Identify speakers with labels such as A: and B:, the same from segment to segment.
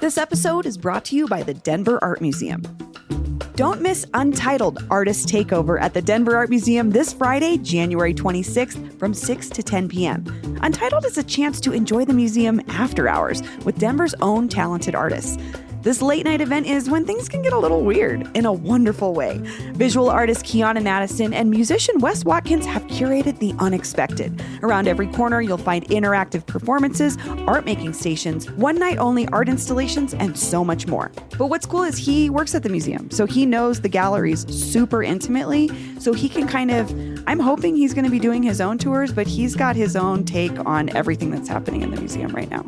A: This episode is brought to you by the Denver Art Museum. Don't miss Untitled Artist Takeover at the Denver Art Museum this Friday, January 26th from 6 to 10 p.m. Untitled is a chance to enjoy the museum after hours with Denver's own talented artists. This late night event is when things can get a little weird in a wonderful way. Visual artist Kiana Madison and musician Wes Watkins have curated the unexpected. Around every corner, you'll find interactive performances, art making stations, one night only art installations, and so much more. But what's cool is he works at the museum, so he knows the galleries super intimately, so he can I'm hoping he's going to be doing his own tours, but he's got his own take on everything that's happening in the museum right now.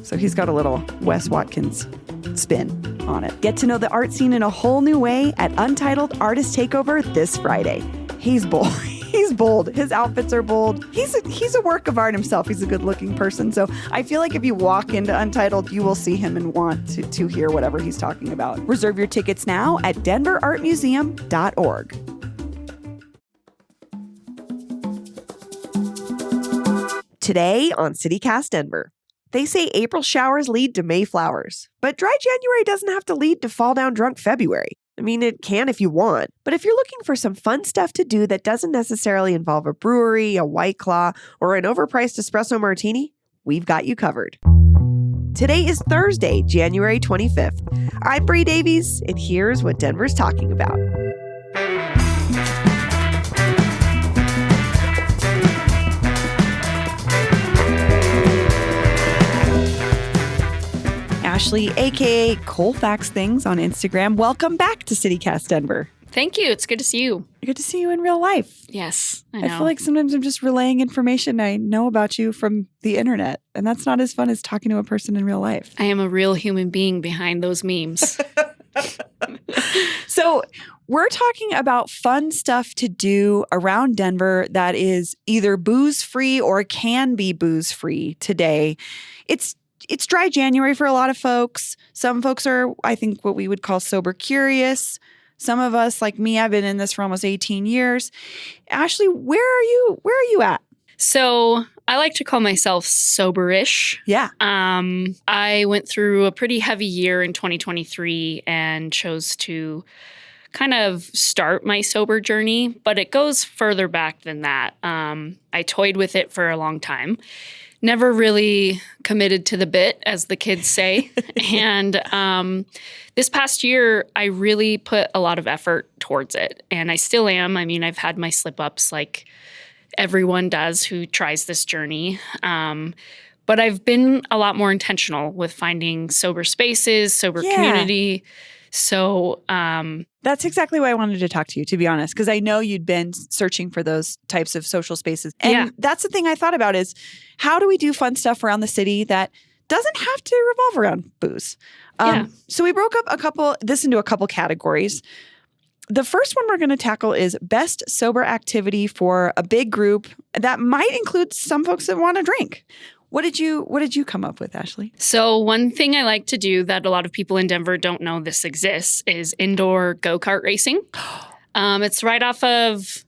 A: So he's got a little Wes Watkins spin on it. Get to know the art scene in a whole new way at Untitled Artist Takeover this Friday. He's bold. He's bold. His outfits are bold. He's a work of art himself. He's a good-looking person. So I feel like if you walk into Untitled, you will see him and want to hear whatever he's talking about. Reserve your tickets now at denverartmuseum.org. Today on CityCast Denver. They say April showers lead to May flowers, but dry January doesn't have to lead to fall down drunk February. I mean, it can if you want, but if you're looking for some fun stuff to do that doesn't necessarily involve a brewery, a White Claw, or an overpriced espresso martini, we've got you covered. Today is Thursday, January 25th. I'm Bree Davies, and here's what Denver's talking about. Ashley, a.k.a. Colfax Things on Instagram. Welcome back to CityCast Denver.
B: Thank you. It's good to see you.
A: Good to see you in real life.
B: Yes, I know.
A: I feel like sometimes I'm just relaying information I know about you from the internet, and that's not as fun as talking to a person in real life.
B: I am a real human being behind those memes.
A: So we're talking about fun stuff to do around Denver that is either booze-free or can be booze-free today. It's dry January for a lot of folks. Some folks are, I think, what we would call sober curious. Some of us, like me, I've been in this for almost 18 years. Ashley, where are you at?
B: So I like to call myself sober-ish.
A: Yeah.
B: I went through a pretty heavy year in 2023 and chose to kind of start my sober journey, but it goes further back than that. I toyed with it for a long time. Never really committed to the bit, as the kids say. And this past year, I really put a lot of effort towards it. And I still am. I mean, I've had my slip-ups like everyone does who tries this journey. But I've been a lot more intentional with finding sober spaces, sober community. So
A: that's exactly why I wanted to talk to you, to be honest, because I know you'd been searching for those types of social spaces. And that's the thing I thought about is how do we do fun stuff around the city that doesn't have to revolve around booze? So we broke up this into a couple categories. The first one we're going to tackle is best sober activity for a big group that might include some folks that want to drink. What did you come up with, Ashley?
B: So one thing I like to do that a lot of people in Denver don't know this exists is indoor go-kart racing. It's right off of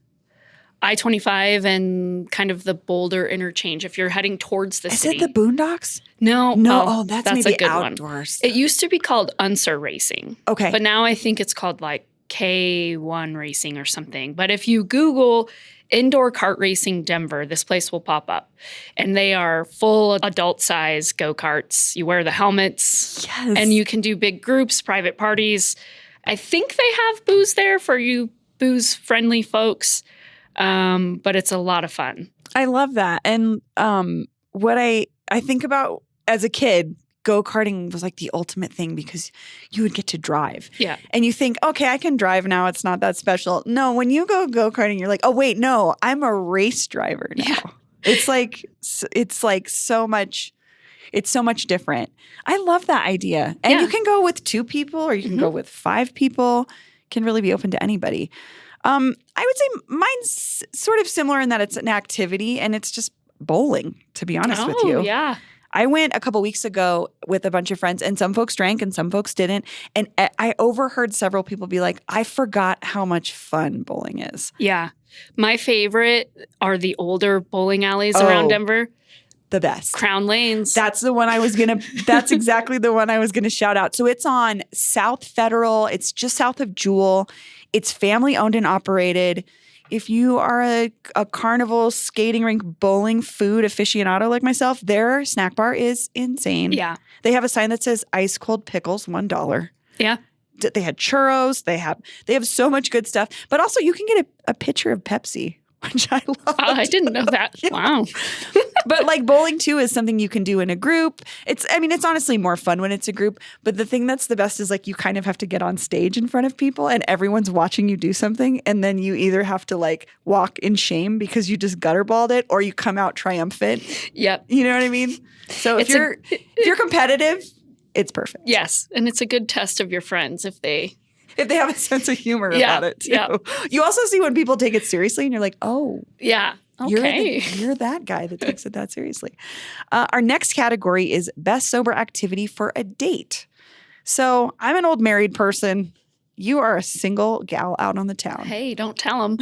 B: I-25 and kind of the Boulder interchange if you're heading towards the city.
A: Is it the Boondocks?
B: No.
A: Oh, that's maybe
B: a good
A: outdoors.
B: One. It used to be called Unser Racing.
A: Okay.
B: But now I think it's called like K1 Racing or something. But if you Google Indoor Kart Racing Denver, this place will pop up. And they are full adult size go-karts. You wear the helmets.
A: Yes.
B: And you can do big groups, private parties. I think they have booze there for you booze-friendly folks. But it's a lot of fun.
A: I love that. And what I think about as a kid, go-karting was like the ultimate thing because you would get to drive.
B: Yeah.
A: And you think, okay, I can drive now. It's not that special. No, when you go-karting, you're like, oh, wait, no, I'm a race driver now. Yeah. It's like so much, it's so much different. I love that idea. And you can go with 2 people or you can go with 5 people. Can really be open to anybody. I would say mine's sort of similar in that it's an activity and it's just bowling, to be honest with you.
B: Oh, yeah.
A: I went a couple weeks ago with a bunch of friends and some folks drank and some folks didn't. And I overheard several people be like, I forgot how much fun bowling is.
B: Yeah. My favorite are the older bowling alleys around Denver.
A: the best.
B: Crown Lanes.
A: That's exactly the one I was going to shout out. So it's on South Federal. It's just south of Jewel. It's family owned and operated. If you are a carnival, skating rink, bowling, food aficionado like myself, their snack bar is insane.
B: Yeah.
A: They have a sign that says ice cold pickles, $1.
B: Yeah.
A: They had churros. They have so much good stuff. But also you can get a pitcher of Pepsi, which I love.
B: Oh, I didn't know that.
A: Yeah.
B: Wow.
A: But like bowling too is something you can do in a group. It's honestly more fun when it's a group. But the thing that's the best is like you kind of have to get on stage in front of people and everyone's watching you do something. And then you either have to like walk in shame because you just gutterballed it or you come out triumphant.
B: Yep.
A: You know what I mean? So if you're competitive, it's perfect.
B: Yes. And it's a good test of your friends if they
A: have a sense of humor about it too.
B: Yeah.
A: You also see when people take it seriously and you're like, oh.
B: Yeah. Okay.
A: You're that guy that takes it that seriously. Our next category is best sober activity for a date. So I'm an old married person. You are a single gal out on the town.
B: Hey, don't tell them.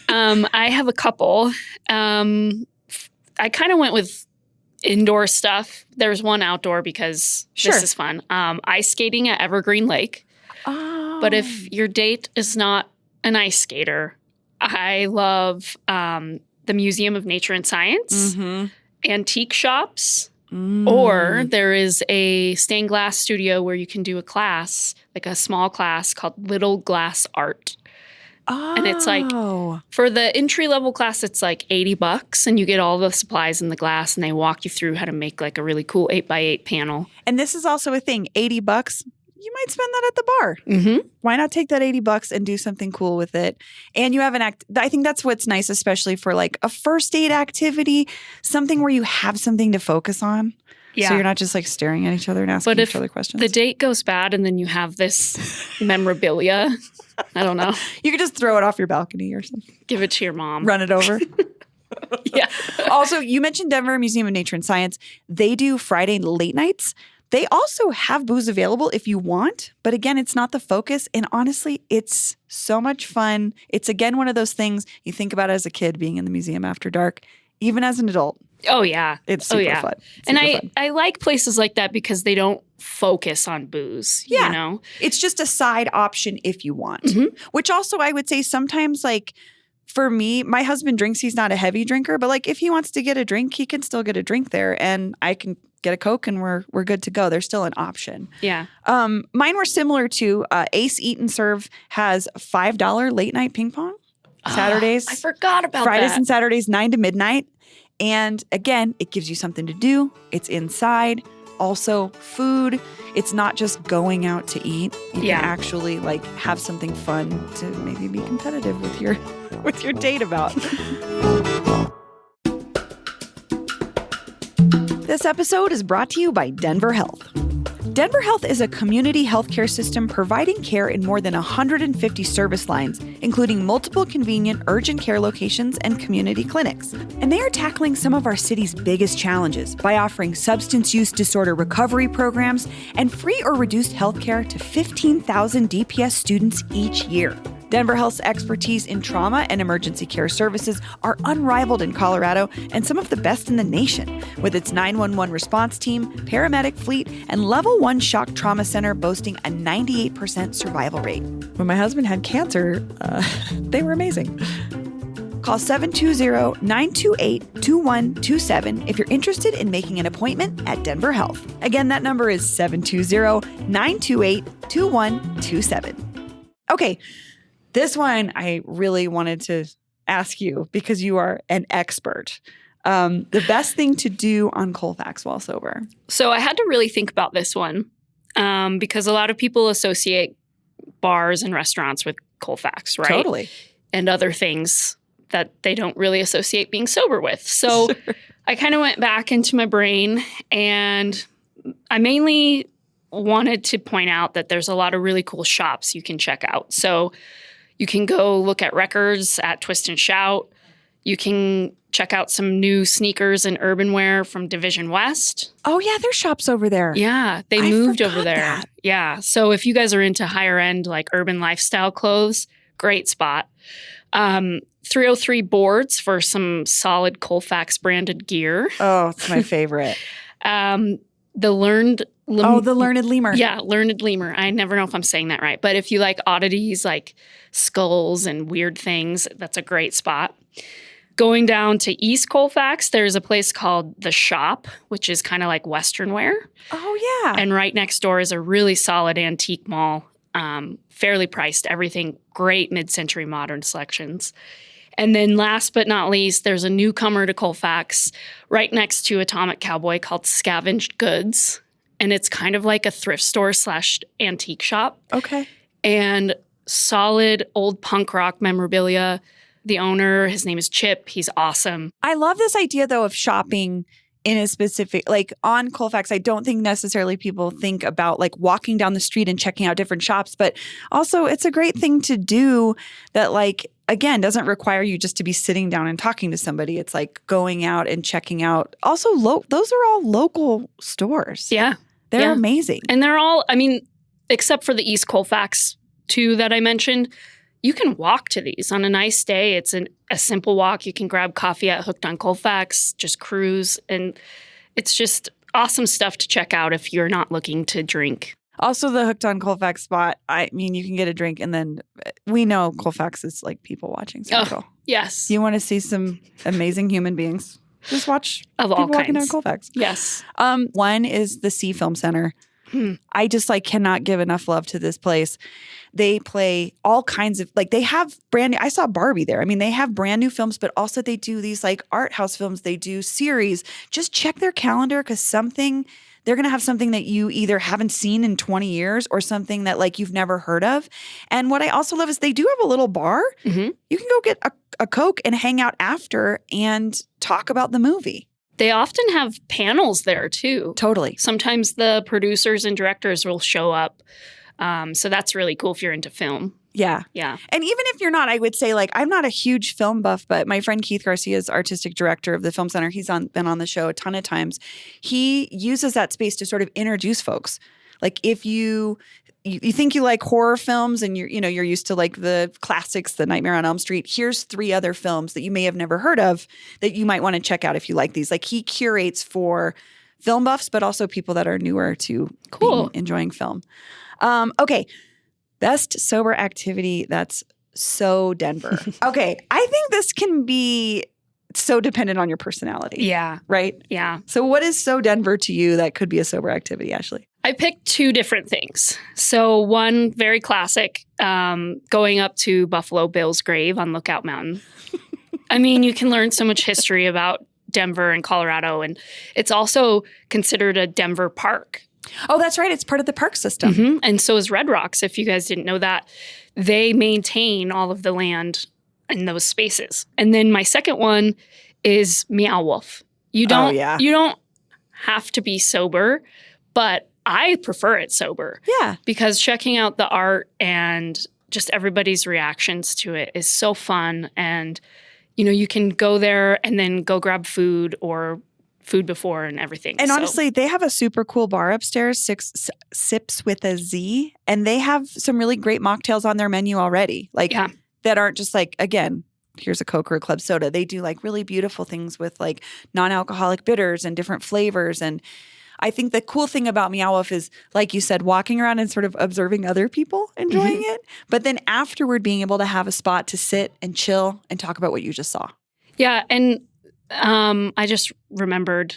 B: I have a couple. I kind of went with indoor stuff. There's one outdoor because this is fun. Ice skating at Evergreen Lake.
A: Oh.
B: But if your date is not an ice skater, I love the Museum of Nature and Science, antique shops, or there is a stained glass studio where you can do a class, like a small class called Little Glass Art.
A: Oh.
B: And it's like, for the entry-level class, it's like $80 and you get all the supplies in the glass and they walk you through how to make like a really cool 8x8 panel.
A: And this is also a thing, $80. You might spend that at the bar.
B: Mm-hmm.
A: Why not take that $80 and do something cool with it? And you have I think that's what's nice, especially for like a first date activity, something where you have something to focus on.
B: Yeah.
A: So you're not just like staring at each other and asking each other questions.
B: The date goes bad and then you have this memorabilia. I don't know.
A: You could just throw it off your balcony or something.
B: Give it to your mom.
A: Run it over.
B: Yeah.
A: Also, you mentioned Denver Museum of Nature and Science. They do Friday late nights. They also have booze available if you want, but again, it's not the focus. And honestly, it's so much fun. It's again one of those things you think about as a kid being in the museum after dark, even as an adult.
B: Oh, yeah.
A: It's super fun.
B: And I like places like that because they don't focus on booze, you know?
A: It's just a side option if you want, which also I would say sometimes like for me, my husband drinks. He's not a heavy drinker, but like if he wants to get a drink, he can still get a drink there and I can get a Coke and we're good to go. There's still an option.
B: Yeah.
A: Mine were similar to Ace Eat and Serve has $5 late night ping pong Saturdays.
B: I forgot about
A: Fridays
B: that.
A: and Saturdays, 9 to midnight. And again, it gives you something to do. It's inside. Also food. It's not just going out to eat. You can actually like have something fun to maybe be competitive with your date about. This episode is brought to you by Denver Health. Denver Health is a community healthcare system providing care in more than 150 service lines, including multiple convenient urgent care locations and community clinics. And they are tackling some of our city's biggest challenges by offering substance use disorder recovery programs and free or reduced healthcare to 15,000 DPS students each year. Denver Health's expertise in trauma and emergency care services are unrivaled in Colorado and some of the best in the nation, with its 911 response team, paramedic fleet, and level 1 shock trauma center boasting a 98% survival rate. When my husband had cancer, they were amazing. Call 720-928-2127 if you're interested in making an appointment at Denver Health. Again, that number is 720-928-2127. Okay. This one I really wanted to ask you because you are an expert. The best thing to do on Colfax while sober.
B: So I had to really think about this one because a lot of people associate bars and restaurants with Colfax, right?
A: Totally.
B: And other things that they don't really associate being sober with. So I kind of went back into my brain and I mainly wanted to point out that there's a lot of really cool shops you can check out. So you can go look at records at Twist and Shout. You can check out some new sneakers and urban wear from Division West.
A: Oh, yeah, there's shops over there.
B: Yeah, they moved over there.
A: That.
B: Yeah, so if you guys are into higher end, like urban lifestyle clothes, great spot. 303 boards for some solid Colfax branded gear.
A: Oh, it's my favorite.
B: The Learned
A: The Learned Lemur.
B: Yeah, Learned Lemur. I never know if I'm saying that right. But if you like oddities like skulls and weird things, that's a great spot. Going down to East Colfax, there's a place called The Shop, which is kind of like Western wear.
A: Oh, yeah.
B: And right next door is a really solid antique mall, fairly priced, everything, great mid-century modern selections. And then last but not least, there's a newcomer to Colfax right next to Atomic Cowboy called Scavenged Goods. And it's kind of like a thrift store / antique shop.
A: Okay.
B: And solid old punk rock memorabilia. The owner, his name is Chip. He's awesome.
A: I love this idea, though, of shopping in a specific, like on Colfax. I don't think necessarily people think about like walking down the street and checking out different shops, but also it's a great thing to do that, like, again, doesn't require you just to be sitting down and talking to somebody. It's like going out and checking out. Also, those are all local stores.
B: Yeah.
A: They're amazing.
B: And they're all, I mean, except for the East Colfax 2 that I mentioned, you can walk to these on a nice day. It's a simple walk. You can grab coffee at Hooked on Colfax, just cruise. And it's just awesome stuff to check out if you're not looking to drink.
A: Also, the Hooked on Colfax spot, I mean, you can get a drink and then we know Colfax is like people watching Central.
B: Oh, yes.
A: You want to see some amazing human beings, just watch
B: Of all
A: people walking
B: kinds.
A: down Colfax.
B: Yes.
A: One is the Sea Film Center. I just like cannot give enough love to this place. They play all kinds of, like, they have brand new, I saw Barbie there. I mean, they have brand new films, but also they do these like art house films. They do series. Just check their calendar because they're going to have something that you either haven't seen in 20 years or something that like you've never heard of. And what I also love is they do have a little bar.
B: Mm-hmm.
A: You can go get a Coke and hang out after and talk about the movie.
B: They often have panels there too.
A: Totally.
B: Sometimes the producers and directors will show up. So that's really cool if you're into film.
A: Yeah.
B: Yeah.
A: And even if you're not, I would say, like, I'm not a huge film buff, but my friend Keith Garcia is artistic director of the Film Center. He's been on the show a ton of times. He uses that space to sort of introduce folks. Like if you think you like horror films and you're used to like the classics, the Nightmare on Elm Street, here's 3 other films that you may have never heard of that you might want to check out if you like these. Like he curates for film buffs, but also people that are newer to enjoying film. Okay. Best sober activity that's so Denver. Okay. I think this can be so dependent on your personality.
B: Yeah.
A: Right?
B: Yeah.
A: So what is so Denver to you that could be a sober activity, Ashley?
B: I picked 2 different things. So one very classic, going up to Buffalo Bill's grave on Lookout Mountain. I mean, you can learn so much history about Denver and Colorado, and it's also considered a Denver park.
A: Oh, that's right. It's part of the park system.
B: Mm-hmm. And so is Red Rocks, if you guys didn't know that. They maintain all of the land in those spaces. And then my second one is Meow Wolf. You don't have to be sober, but I prefer it sober.
A: Yeah.
B: Because checking out the art and just everybody's reactions to it is so fun. And, you can go there and then go grab food or food before and everything.
A: And honestly, they have a super cool bar upstairs, Sips with a Z, and they have some really great mocktails on their menu already. Like that aren't just like, again, here's a Coke or a club soda. They do like really beautiful things with like non-alcoholic bitters and different flavors. And I think the cool thing about Meow Wolf is, like you said, walking around and sort of observing other people enjoying it, but then afterward being able to have a spot to sit and chill and talk about what you just saw.
B: Yeah. And I just remembered,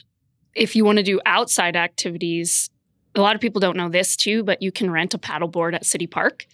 B: if you want to do outside activities, a lot of people don't know this too, but you can rent a paddleboard at City Park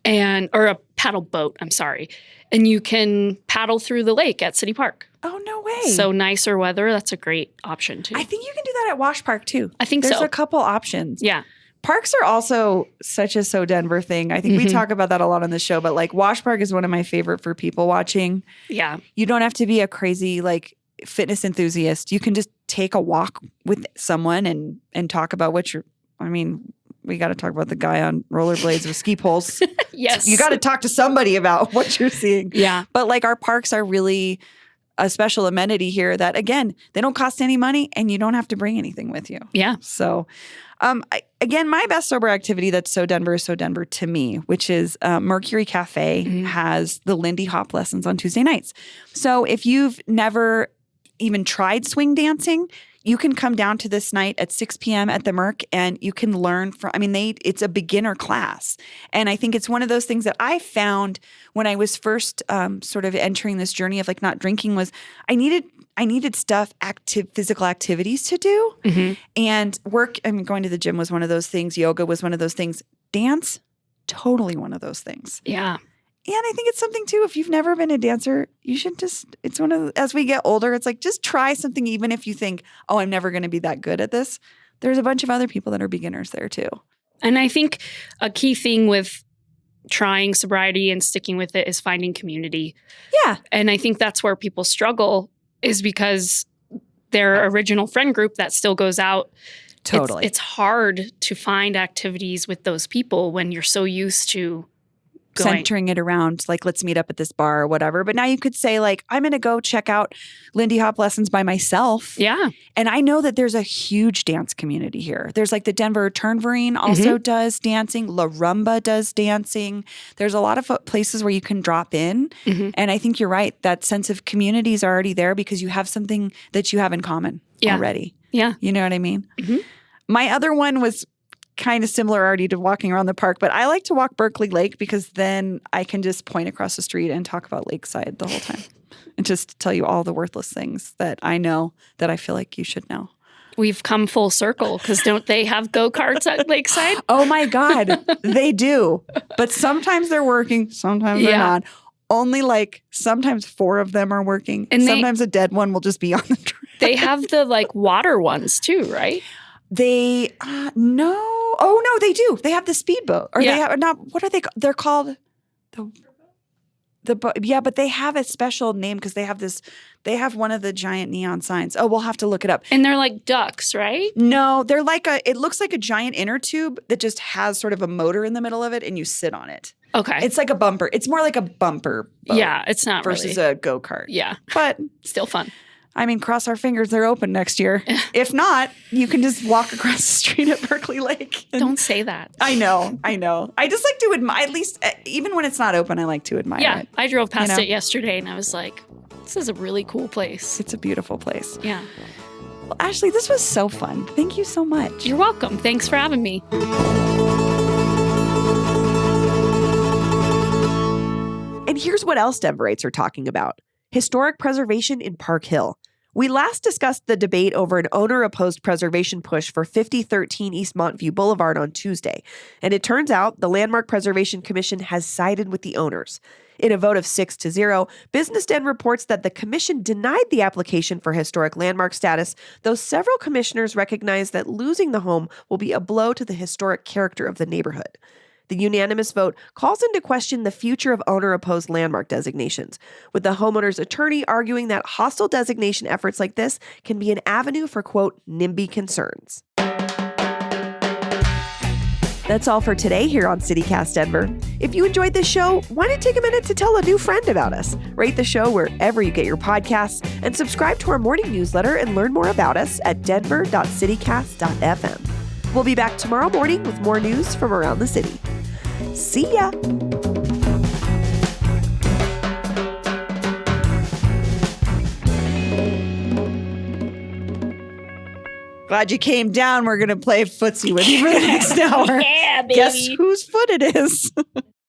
B: or a paddle boat, I'm sorry. And you can paddle through the lake at City Park.
A: Oh, no way.
B: So nicer weather, that's a great option too.
A: I think you can do that at Wash Park too.
B: I think
A: There's
B: so.
A: a couple options.
B: Yeah.
A: Parks are also such a So Denver thing. I think we talk about that a lot on the show, but like Wash Park is one of my favorite for people watching.
B: Yeah.
A: You don't have to be a crazy like fitness enthusiast. You can just take a walk with someone and talk about we got to talk about the guy on rollerblades with ski poles.
B: Yes.
A: You got to talk to somebody about what you're seeing.
B: Yeah.
A: But like our parks are really a special amenity here that, again, they don't cost any money and you don't have to bring anything with you.
B: Yeah.
A: So, again, my best sober activity that's so Denver to me, which is Mercury Cafe has the Lindy Hop lessons on Tuesday nights. So if you've never even tried swing dancing, you can come down to this night at 6 p.m. at the Merc and you can learn from, it's a beginner class. And I think it's one of those things that I found when I was first sort of entering this journey of like not drinking was I needed physical activities to do. And work, going to the gym was one of those things. Yoga was one of those things. Dance, totally one of those things.
B: Yeah.
A: And I think it's something too, if you've never been a dancer, you should it's one of as we get older, it's like, just try something, even if you think, oh, I'm never going to be that good at this. There's a bunch of other people that are beginners there too.
B: And I think a key thing with trying sobriety and sticking with it is finding community.
A: Yeah.
B: And I think that's where people struggle is because their original friend group that still goes out.
A: Totally.
B: It's hard to find activities with those people when you're so used to
A: centering it around like, let's meet up at this bar or whatever. But now you could say like, I'm going to go check out Lindy Hop lessons by myself.
B: Yeah.
A: And I know that there's a huge dance community here. There's like the Denver Turnverein also does dancing. La Rumba does dancing. There's a lot of places where you can drop in. And I think you're right. That sense of community is already there because you have something that you have in common already.
B: Yeah.
A: You know what I mean? My other one was kind of similar already to walking around the park, but I like to walk Berkeley Lake because then I can just point across the street and talk about Lakeside the whole time and just tell you all the worthless things that I know that I feel like you should know.
B: We've come full circle because don't they have go-karts at Lakeside?
A: Oh my God, they do. But sometimes they're working, sometimes they're not. Only like sometimes 4 of them are working. And sometimes a dead one will just be on the track.
B: They have the like water ones too, right?
A: They no. Oh no, they do. They have the speedboat, or they have not. What are they? They're called but they have a special name because they have this. They have one of the giant neon signs. Oh, we'll have to look it up.
B: And they're like ducks, right?
A: No, they're like it looks like a giant inner tube that just has sort of a motor in the middle of it, and you sit on it.
B: Okay,
A: it's like a bumper. It's more like a bumper boat.
B: Yeah, it's not
A: versus
B: really
A: a go-kart.
B: Yeah,
A: but
B: still fun.
A: Cross our fingers they're open next year. If not, you can just walk across the street at Berkeley Lake.
B: Don't say that.
A: I know. I just like to admire, at least, even when it's not open, I like to admire it.
B: I drove past it yesterday and I was like, this is a really cool place.
A: It's a beautiful place.
B: Yeah.
A: Well, Ashley, this was so fun. Thank you so much.
B: You're welcome. Thanks for having me.
A: And here's what else Denverites are talking about. Historic preservation in Park Hill. We last discussed the debate over an owner-opposed preservation push for 5013 East Montview Boulevard on Tuesday, and it turns out the Landmark Preservation Commission has sided with the owners. In a vote of 6-0, Business Den reports that the commission denied the application for historic landmark status, though several commissioners recognize that losing the home will be a blow to the historic character of the neighborhood. The unanimous vote calls into question the future of owner-opposed landmark designations, with the homeowner's attorney arguing that hostile designation efforts like this can be an avenue for, quote, NIMBY concerns. That's all for today here on CityCast Denver. If you enjoyed this show, why not take a minute to tell a new friend about us? Rate the show wherever you get your podcasts, and subscribe to our morning newsletter and learn more about us at denver.citycast.fm. We'll be back tomorrow morning with more news from around the city. See ya! Glad you came down. We're going to play footsie with you for the next hour.
B: Yeah, baby.
A: Guess whose foot it is?